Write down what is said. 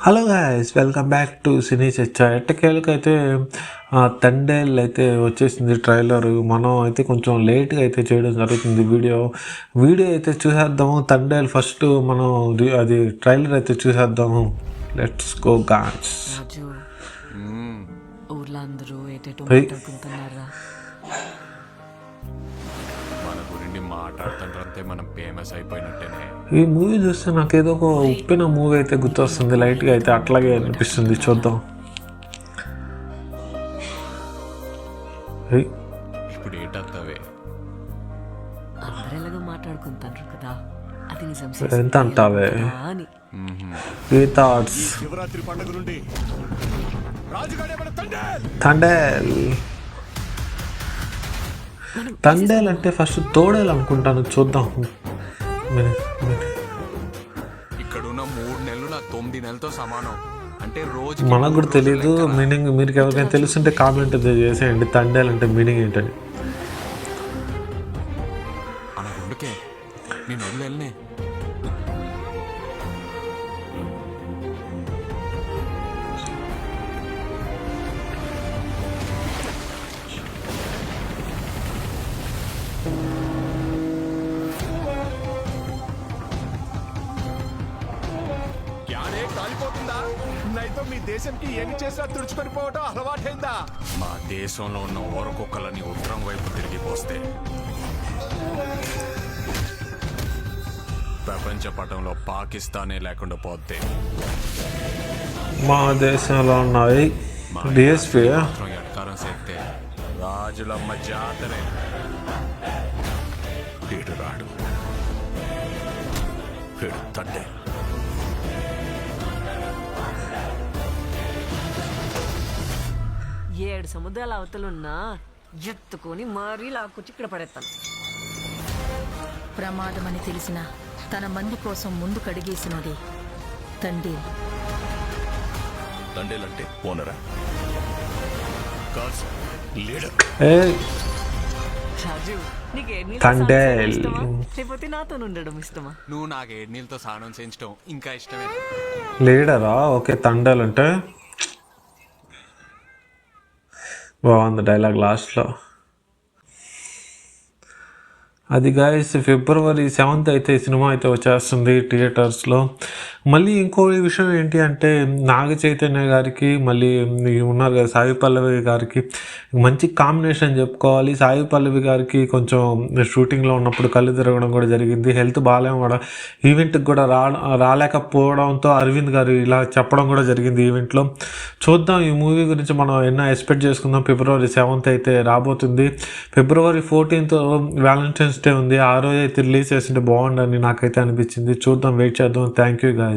Hello guys, welcome back to సినీ చర్చ. ఎట్టకేళ్ళకైతే తండేల్ అయితే వచ్చేసింది ట్రైలర్. మనం అయితే కొంచెం లేట్గా అయితే చేయడం జరుగుతుంది. వీడియో అయితే చూసేద్దాము. తండేల్ ఫస్ట్ మనం అది ట్రైలర్ అయితే చూసేద్దాము. Let's go guys. ఊర్లో అందరూ ఏటేటో మాట్లాడుకుంటున్నారా? మన గురించి మాట్లాడుతుంటే మనం ఫేమస్ అయిపోయినట్టేనే. ఈ మూవీ చూస్తే నాకేదో ఒక ఉప్పిన మూవీ అయితే గుర్తొస్తుంది. లైట్గా అయితే అట్లాగే అనిపిస్తుంది. చూద్దాం. ఇప్పుడు ఏంటవే అందరూ ఎలాగో మాట్లాడుకుంటారు కదా, అది నిజం ఎంత అంటావే అని. ఈ థాట్స్. శివరాత్రి పండుగ నుండి తండేల్ అంటే ఫస్ట్ తోడేలు అనుకుంటాను. చూద్దాం. ఇక్కడున్న 3 నెలలు నా 9 నెలలతో సమానం. అంటే రోజు మనకు కూడా తెలీదు మీనింగ్. మీరు ఎవరికైనా తెలుసుంటే కామెంట్ చేసేయండి. తండేల్ అంటే మీనింగ్ ఏంటని. అలా గుండుకే నేను వదిలేనే. కాలిపోతుందా? నైతో మీ దేశంకి ఏమి చేసినా తుడుచుకొని పోవటం అలవాటైందా? మా దేశంలో ఉన్న ఓరకొక్కలని ఉత్తరం వైపు తిరిగిపోస్తే ప్రపంచ పటంలో పాకిస్తానే లేకుండా పోతే మా దేశంలో ఉన్నాయి డిఎస్పీ ఎడకారం చేస్తే రాజులమ్మ జాతరే. వీడు రాడు, వీడు తండ్రి. ఏడు సముద్రాల అవతలున్నా ఎత్తుకొని మరీ లాక్కొచ్చి ఇక్కడ పడేస్తాను. ప్రమాదమని తెలిసిన తన మంది కోసం ముందు కడిగేసినది తండేల్. తండేలంటే ఓనరా? లీడర్. రాజు, నీకు తండేల్ లేకపోతే నాతో ఉండడం ఇష్టమా? నువ్వు నాకు 7 నీళ్ళతో స్నానం చేయించడం ఇంకా ఇష్టమే. లీడరా? ఓకే. తండేల్ అంటే బాగుంది డైలాగ్ లాస్ట్లో. అది గాయస్ February 7th అయితే సినిమా అయితే వచ్చేస్తుంది థియేటర్స్లో. మళ్ళీ ఇంకో విషయం ఏంటి అంటే నాగ చైతన్య గారికి మళ్ళీ ఉన్నారు కదా సాయి పల్లవి గారికి మంచి కాంబినేషన్ చెప్పుకోవాలి. సాయి పల్లవి గారికి కొంచెం షూటింగ్లో ఉన్నప్పుడు కళ్ళు తిరగడం కూడా జరిగింది. హెల్త్ బాగాలేం కూడా ఈవెంట్కి కూడా రాలేకపోవడంతో అరవింద్ గారు ఇలా చెప్పడం కూడా జరిగింది ఈవెంట్లో. చూద్దాం ఈ మూవీ గురించి మనం ఎన్నో ఎక్స్పెక్ట్ చేసుకుందాం. February 7th అయితే రాబోతుంది. February 14th వ్యాలంటైన్స్ డే ఉంది. ఆ రోజు అయితే రిలీజ్ చేస్తుంటే బాగుండని నాకైతే అనిపించింది. చూద్దాం, వెయిట్ చేద్దాం. Thank you guys.